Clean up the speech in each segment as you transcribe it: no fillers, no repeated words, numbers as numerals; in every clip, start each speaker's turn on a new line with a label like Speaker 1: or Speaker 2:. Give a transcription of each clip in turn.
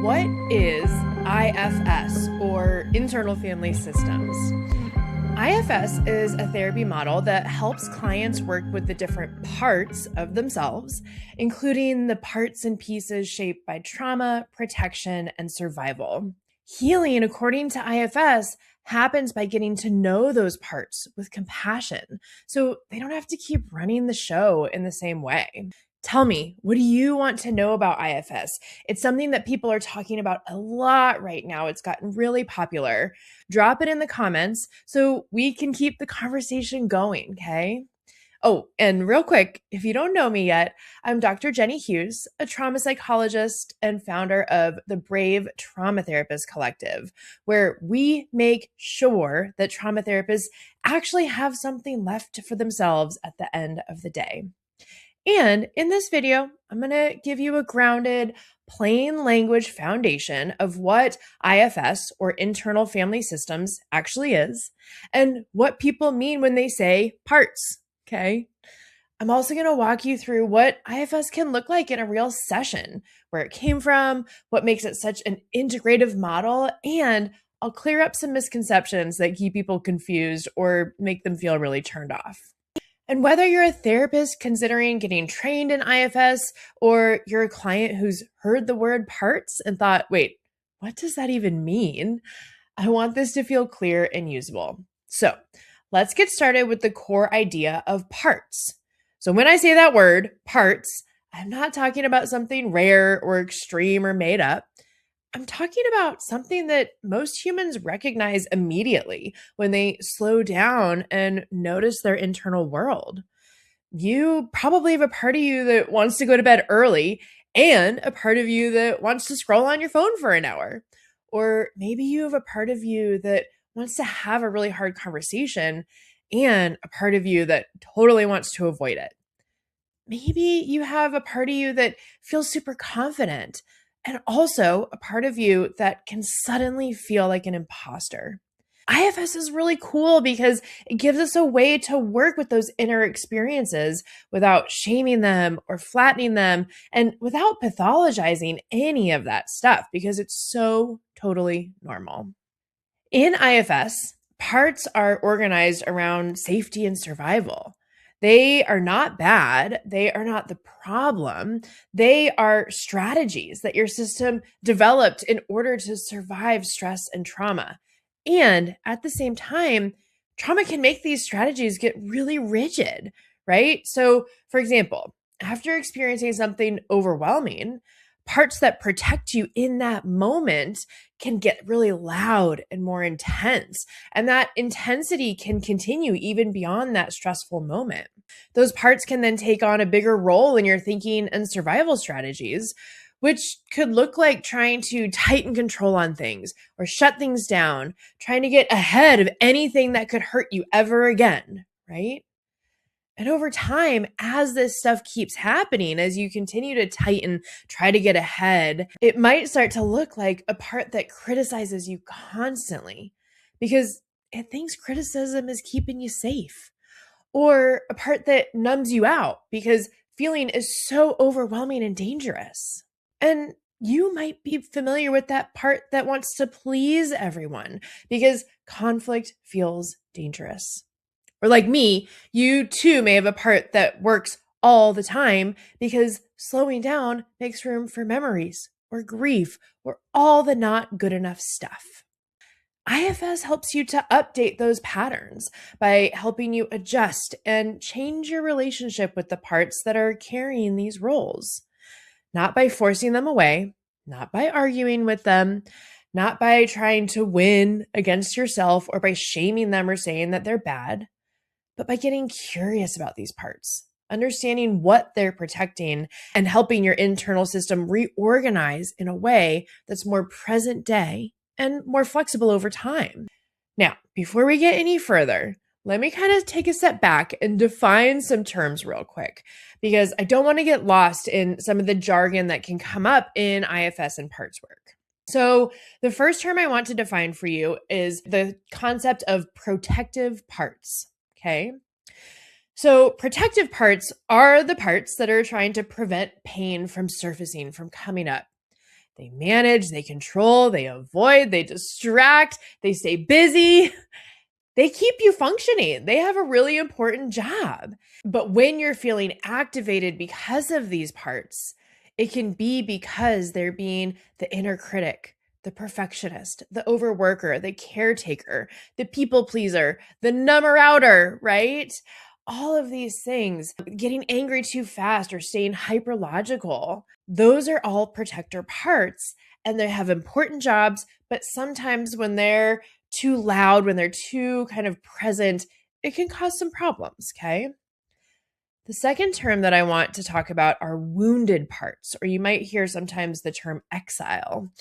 Speaker 1: What is IFS, or internal family systems? IFS is a therapy model that helps clients work with the different parts of themselves, including the parts and pieces shaped by trauma, protection, and survival. Healing, according to IFS, happens by getting to know those parts with compassion, so they don't have to keep running the show in the same way. Tell me, what do you want to know about IFS? It's something that people are talking about a lot right now. It's gotten really popular. Drop it in the comments so we can keep the conversation going, okay? Oh, and real quick, if you don't know me yet, I'm Dr. Jenny Hughes, a trauma psychologist and founder of the Brave Trauma Therapist Collective, where we make sure that trauma therapists actually have something left for themselves at the end of the day. And in this video, I'm going to give you a grounded, plain language foundation of what IFS, or internal family systems, actually is, and what people mean when they say parts, okay? I'm also going to walk you through what IFS can look like in a real session, where it came from, what makes it such an integrative model, and I'll clear up some misconceptions that keep people confused or make them feel really turned off. And whether you're a therapist considering getting trained in IFS, or you're a client who's heard the word parts and thought, wait, what does that even mean? I want this to feel clear and usable. So let's get started with the core idea of parts. So when I say that word, parts, I'm not talking about something rare or extreme or made up. I'm talking about something that most humans recognize immediately when they slow down and notice their internal world. You probably have a part of you that wants to go to bed early and a part of you that wants to scroll on your phone for an hour. Or maybe you have a part of you that wants to have a really hard conversation and a part of you that totally wants to avoid it. Maybe you have a part of you that feels super confident, and also a part of you that can suddenly feel like an imposter. IFS is really cool because it gives us a way to work with those inner experiences without shaming them or flattening them, and without pathologizing any of that stuff, because it's so totally normal. In IFS, parts are organized around safety and survival. They are not bad. They are not the problem. They are strategies that your system developed in order to survive stress and trauma. And at the same time, trauma can make these strategies get really rigid, right? So, for example, after experiencing something overwhelming, parts that protect you in that moment can get really loud and more intense. And that intensity can continue even beyond that stressful moment. Those parts can then take on a bigger role in your thinking and survival strategies, which could look like trying to tighten control on things or shut things down, trying to get ahead of anything that could hurt you ever again, right? And over time, as this stuff keeps happening, as you continue to tighten, try to get ahead, it might start to look like a part that criticizes you constantly because it thinks criticism is keeping you safe. Or a part that numbs you out because feeling is so overwhelming and dangerous. And you might be familiar with that part that wants to please everyone because conflict feels dangerous. Or like me, you too may have a part that works all the time because slowing down makes room for memories or grief or all the not good enough stuff. IFS helps you to update those patterns by helping you adjust and change your relationship with the parts that are carrying these roles. Not by forcing them away, not by arguing with them, not by trying to win against yourself or by shaming them or saying that they're bad, but by getting curious about these parts, understanding what they're protecting, and helping your internal system reorganize in a way that's more present day and more flexible over time. Now, before we get any further, let me kind of take a step back and define some terms real quick, because I don't want to get lost in some of the jargon that can come up in IFS and parts work. So the first term I want to define for you is the concept of protective parts. Okay. So protective parts are the parts that are trying to prevent pain from surfacing, from coming up. They manage, they control, they avoid, they distract, they stay busy. They keep you functioning. They have a really important job. But when you're feeling activated because of these parts, it can be because they're being the inner critic, the perfectionist, the overworker, the caretaker, the people pleaser, the number outer, right? All of these things, getting angry too fast or staying hyperlogical, those are all protector parts and they have important jobs. But sometimes when they're too loud, when they're too kind of present, it can cause some problems, okay? The second term that I want to talk about are wounded parts, or you might hear sometimes the term exile.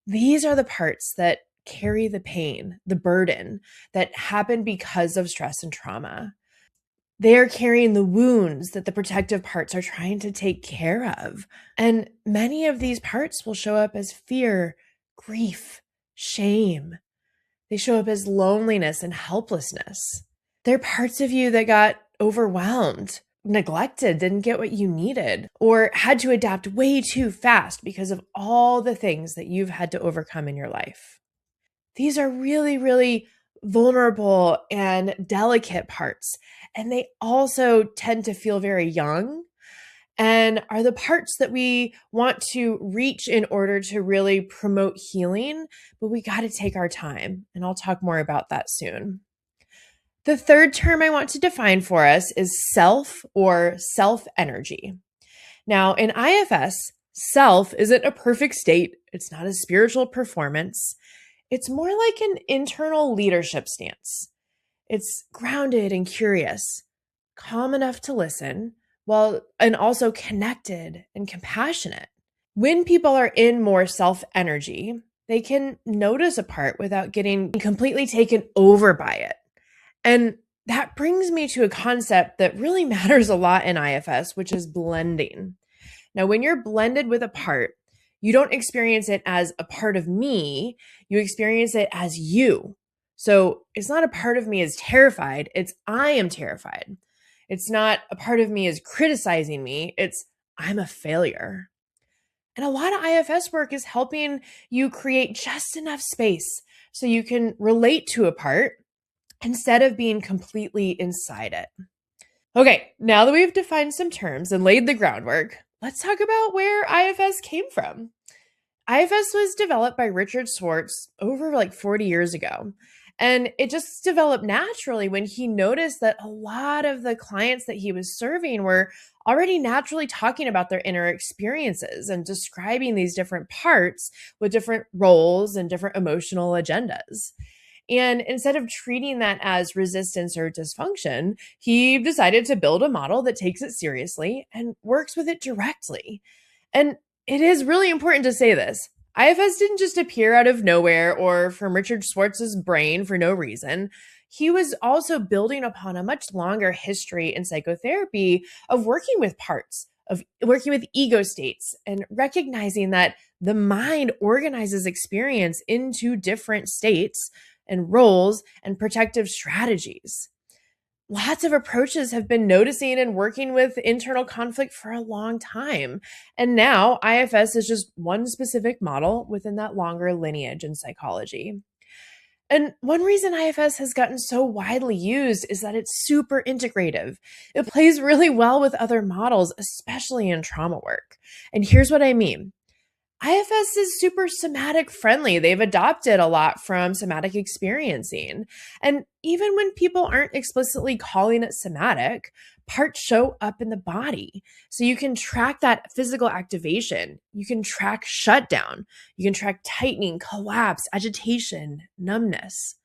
Speaker 1: These are the parts that carry the pain, the burden that happen because of stress and trauma. They are carrying the wounds that the protective parts are trying to take care of. And many of these parts will show up as fear, grief, shame. They show up as loneliness and helplessness. They're parts of you that got overwhelmed, neglected, didn't get what you needed, or had to adapt way too fast because of all the things that you've had to overcome in your life. These are really, really vulnerable and delicate parts. And they also tend to feel very young and are the parts that we want to reach in order to really promote healing, but we got to take our time. And I'll talk more about that soon. The third term I want to define for us is self or self-energy. Now, in IFS, self isn't a perfect state. It's not a spiritual performance. It's more like an internal leadership stance. It's grounded and curious, calm enough to listen, and also connected and compassionate. When people are in more self-energy, they can notice a part without getting completely taken over by it. And that brings me to a concept that really matters a lot in IFS, which is blending. Now, when you're blended with a part, you don't experience it as a part of me, you experience it as you. So it's not a part of me is terrified, it's I am terrified. It's not a part of me is criticizing me, it's I'm a failure. And a lot of IFS work is helping you create just enough space so you can relate to a part instead of being completely inside it. Okay, now that we've defined some terms and laid the groundwork, let's talk about where IFS came from. IFS was developed by Richard Schwartz over like 40 years ago. And it just developed naturally when he noticed that a lot of the clients that he was serving were already naturally talking about their inner experiences and describing these different parts with different roles and different emotional agendas. And instead of treating that as resistance or dysfunction, he decided to build a model that takes it seriously and works with it directly. And it is really important to say this. IFS didn't just appear out of nowhere or from Richard Schwartz's brain for no reason. He was also building upon a much longer history in psychotherapy of working with parts, of working with ego states, and recognizing that the mind organizes experience into different states and roles and protective strategies. Lots of approaches have been noticing and working with internal conflict for a long time. And now IFS is just one specific model within that longer lineage in psychology. And one reason IFS has gotten so widely used is that it's super integrative. It plays really well with other models, especially in trauma work. And here's what I mean. IFS is super somatic friendly. They've adopted a lot from somatic experiencing. And even when people aren't explicitly calling it somatic, parts show up in the body. So you can track that physical activation. You can track shutdown. You can track tightening, collapse, agitation, numbness.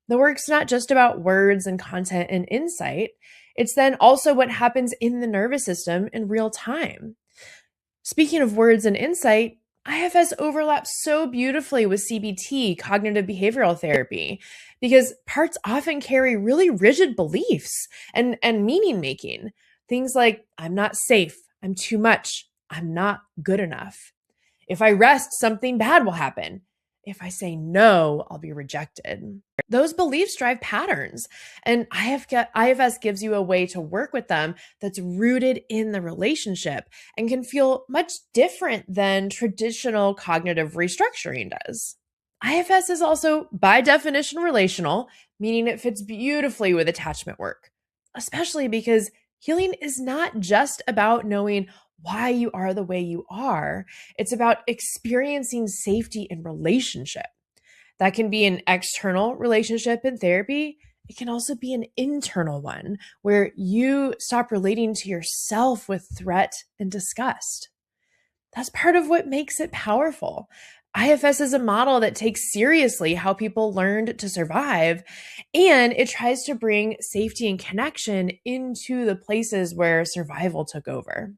Speaker 1: The work's not just about words and content and insight. It's then also what happens in the nervous system in real time. Speaking of words and insight, IFS overlaps so beautifully with CBT, cognitive behavioral therapy, because parts often carry really rigid beliefs and meaning making. Things like, I'm not safe, I'm too much, I'm not good enough. If I rest, something bad will happen. If I say no, I'll be rejected. Those beliefs drive patterns, and IFS gives you a way to work with them that's rooted in the relationship and can feel much different than traditional cognitive restructuring does. IFS is also, by definition, relational, meaning it fits beautifully with attachment work, especially because healing is not just about knowing why you are the way you are, it's about experiencing safety in relationship. That can be an external relationship in therapy. It can also be an internal one where you stop relating to yourself with threat and disgust. That's part of what makes it powerful. IFS is a model that takes seriously how people learned to survive, and it tries to bring safety and connection into the places where survival took over.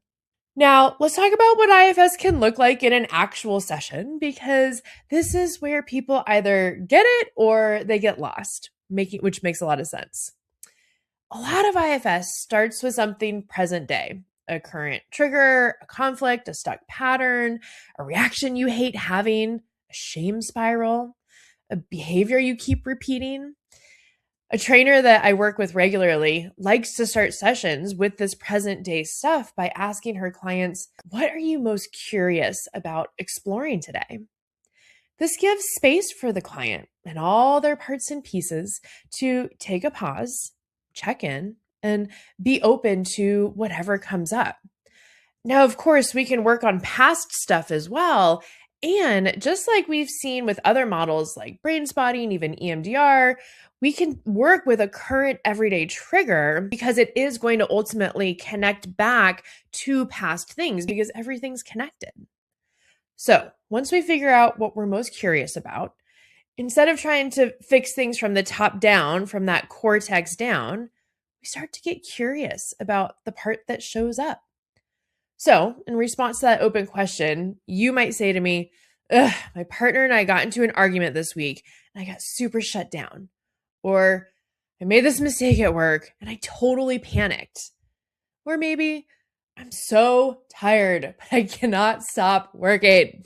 Speaker 1: Now, let's talk about what IFS can look like in an actual session, because this is where people either get it or they get lost, which makes a lot of sense. A lot of IFS starts with something present day, a current trigger, a conflict, a stuck pattern, a reaction you hate having, a shame spiral, a behavior you keep repeating. A trainer that I work with regularly likes to start sessions with this present day stuff by asking her clients, what are you most curious about exploring today? This gives space for the client and all their parts and pieces to take a pause, check in, and be open to whatever comes up. Now, of course, we can work on past stuff as well. And just like we've seen with other models like brain spotting, even EMDR, we can work with a current everyday trigger because it is going to ultimately connect back to past things because everything's connected. So once we figure out what we're most curious about, instead of trying to fix things from the top down, from that cortex down, we start to get curious about the part that shows up. So in response to that open question, you might say to me, my partner and I got into an argument this week and I got super shut down. Or I made this mistake at work and I totally panicked. Or maybe I'm so tired, but I cannot stop working.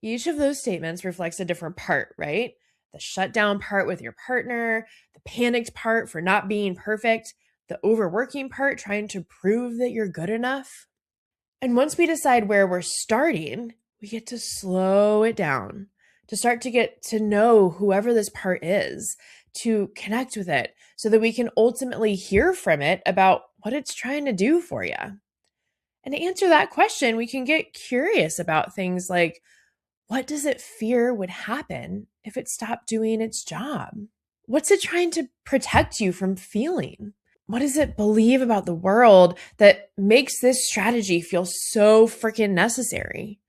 Speaker 1: Each of those statements reflects a different part, right? The shutdown part with your partner, the panicked part for not being perfect, the overworking part trying to prove that you're good enough. And once we decide where we're starting, we get to slow it down, to start to get to know whoever this part is, to connect with it so that we can ultimately hear from it about what it's trying to do for you. And to answer that question, we can get curious about things like, what does it fear would happen if it stopped doing its job? What's it trying to protect you from feeling? What does it believe about the world that makes this strategy feel so freaking necessary?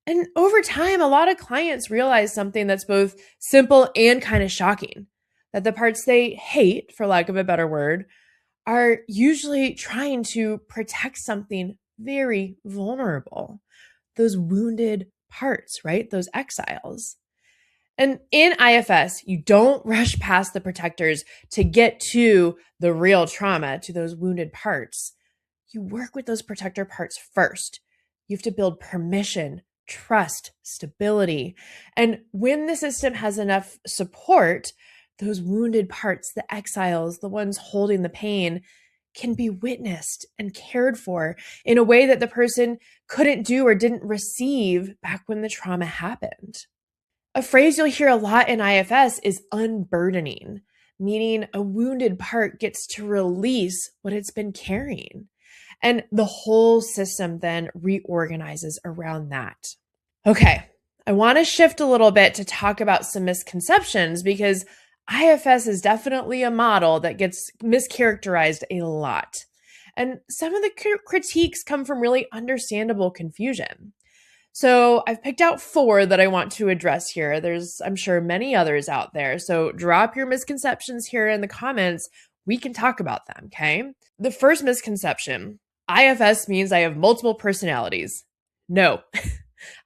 Speaker 1: And over time, a lot of clients realize something that's both simple and kind of shocking, that the parts they hate, for lack of a better word, are usually trying to protect something very vulnerable. Those wounded parts, right? Those exiles. And in IFS, you don't rush past the protectors to get to the real trauma, to those wounded parts. You work with those protector parts first. You have to build permission, trust, stability. And when the system has enough support, those wounded parts, the exiles, the ones holding the pain, can be witnessed and cared for in a way that the person couldn't do or didn't receive back when the trauma happened. A phrase you'll hear a lot in IFS is unburdening, meaning a wounded part gets to release what it's been carrying. And the whole system then reorganizes around that. Okay, I want to shift a little bit to talk about some misconceptions because IFS is definitely a model that gets mischaracterized a lot. And some of the critiques come from really understandable confusion. So I've picked out 4 that I want to address here. There's, I'm sure, many others out there. So drop your misconceptions here in the comments. We can talk about them, okay? The first misconception, IFS means I have multiple personalities. No.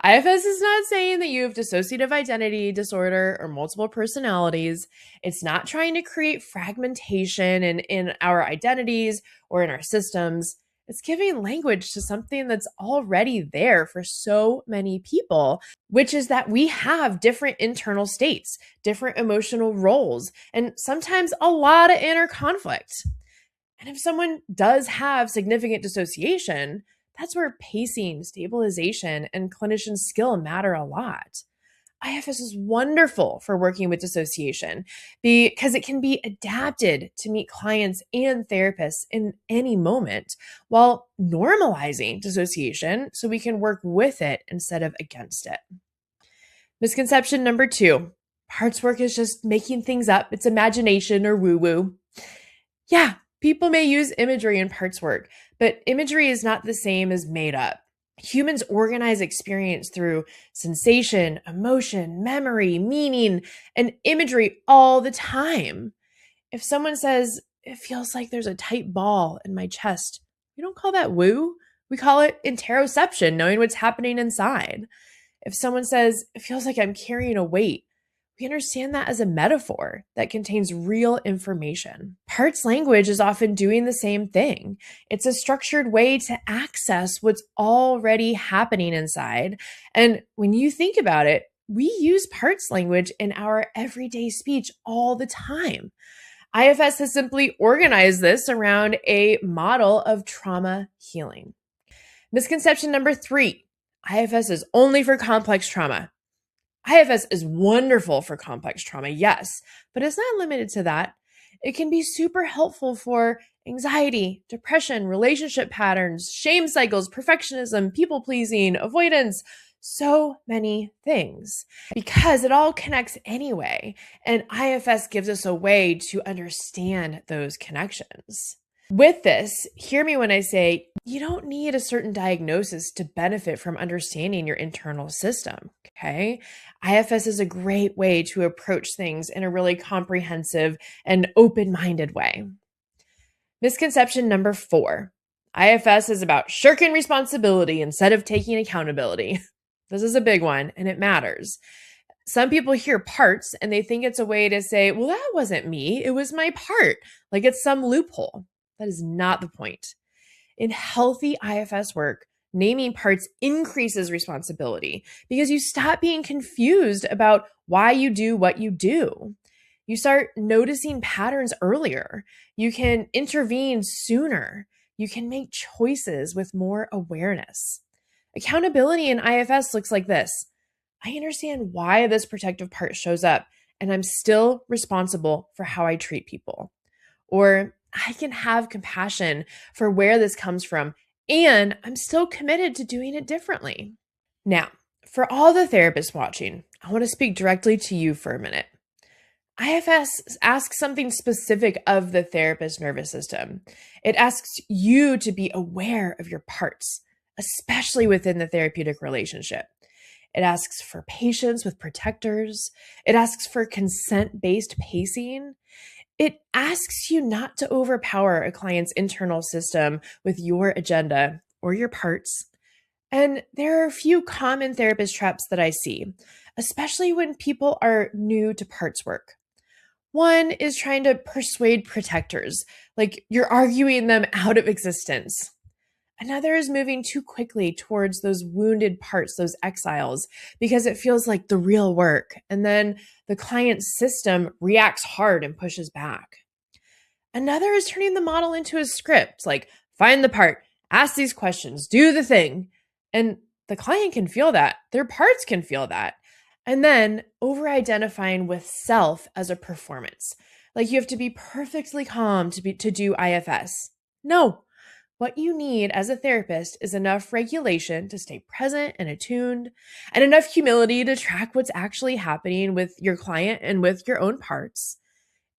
Speaker 1: IFS is not saying that you have dissociative identity disorder or multiple personalities. It's not trying to create fragmentation in our identities or in our systems. It's giving language to something that's already there for so many people, which is that we have different internal states, different emotional roles, and sometimes a lot of inner conflict. And if someone does have significant dissociation, that's where pacing, stabilization, and clinician skill matter a lot. IFS is wonderful for working with dissociation because it can be adapted to meet clients and therapists in any moment while normalizing dissociation so we can work with it instead of against it. Misconception number 2, parts work is just making things up. It's imagination or woo-woo. Yeah, people may use imagery in parts work, but imagery is not the same as made up. Humans organize experience through sensation, emotion, memory, meaning, and imagery all the time. If someone says, it feels like there's a tight ball in my chest, we don't call that woo. We call it interoception, knowing what's happening inside. If someone says, it feels like I'm carrying a weight, we understand that as a metaphor that contains real information. Parts language is often doing the same thing. It's a structured way to access what's already happening inside. And when you think about it, we use parts language in our everyday speech all the time. IFS has simply organized this around a model of trauma healing. Misconception number 3, IFS is only for complex trauma. IFS is wonderful for complex trauma, yes, but it's not limited to that. It can be super helpful for anxiety, depression, relationship patterns, shame cycles, perfectionism, people-pleasing, avoidance, so many things, because it all connects anyway, and IFS gives us a way to understand those connections. With this, hear me when I say you don't need a certain diagnosis to benefit from understanding your internal system, okay? IFS is a great way to approach things in a really comprehensive and open-minded way. Misconception number 4, IFS is about shirking responsibility instead of taking accountability. This is a big one, and it matters. Some people hear parts and they think it's a way to say, well, that wasn't me, it was my part, like it's some loophole. That is not the point. In healthy IFS work, naming parts increases responsibility because you stop being confused about why you do what you do. You start noticing patterns earlier. You can intervene sooner. You can make choices with more awareness. Accountability in IFS looks like this. I understand why this protective part shows up, and I'm still responsible for how I treat people. Or I can have compassion for where this comes from, and I'm still committed to doing it differently. Now, for all the therapists watching, I want to speak directly to you for a minute. IFS asks something specific of the therapist's nervous system. It asks you to be aware of your parts, especially within the therapeutic relationship. It asks for patience with protectors. It asks for consent-based pacing. It asks you not to overpower a client's internal system with your agenda or your parts. And there are a few common therapist traps that I see, especially when people are new to parts work. One is trying to persuade protectors, like you're arguing them out of existence. Another is moving too quickly towards those wounded parts, those exiles, because it feels like the real work. And then the client's system reacts hard and pushes back. Another is turning the model into a script, like find the part, ask these questions, do the thing. And the client can feel that. Their parts can feel that. And then over-identifying with self as a performance. Like you have to be perfectly calm to do IFS. No. What you need as a therapist is enough regulation to stay present and attuned, and enough humility to track what's actually happening with your client and with your own parts.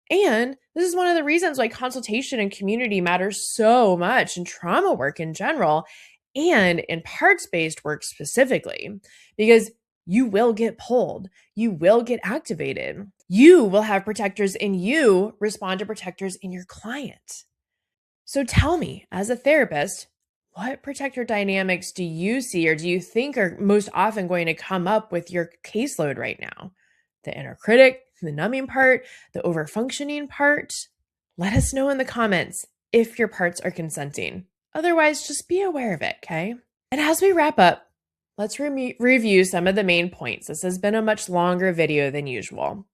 Speaker 1: And this is one of the reasons why consultation and community matters so much in trauma work in general and in parts-based work specifically, because you will get pulled, you will get activated, you will have protectors in you respond to protectors in your client. So tell me, as a therapist, what protector dynamics do you see or do you think are most often going to come up with your caseload right now? The inner critic, the numbing part, the overfunctioning part? Let us know in the comments if your parts are consenting. Otherwise, just be aware of it, okay? And as we wrap up, let's review some of the main points. This has been a much longer video than usual.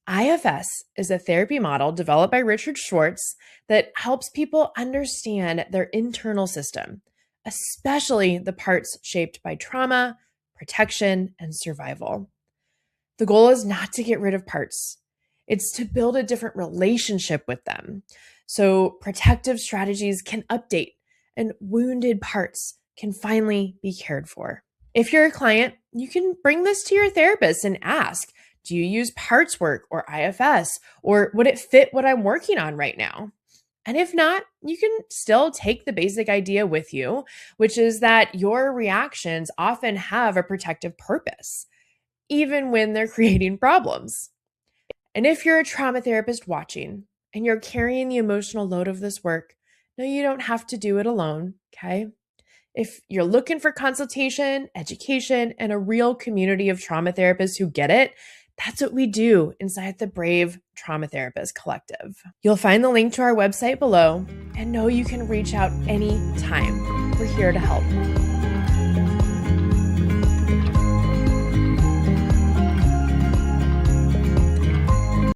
Speaker 1: IFS is a therapy model developed by Richard Schwartz that helps people understand their internal system, especially the parts shaped by trauma, protection, and survival. The goal is not to get rid of parts. It's to build a different relationship with them. So protective strategies can update and wounded parts can finally be cared for. If you're a client, you can bring this to your therapist and ask, do you use parts work or IFS, or would it fit what I'm working on right now? And if not, you can still take the basic idea with you, which is that your reactions often have a protective purpose, even when they're creating problems. And if you're a trauma therapist watching and you're carrying the emotional load of this work, no, you don't have to do it alone, okay? If you're looking for consultation, education, and a real community of trauma therapists who get it, that's what we do inside the Brave Trauma Therapist Collective. You'll find the link to our website below, and know you can reach out anytime. We're here to help.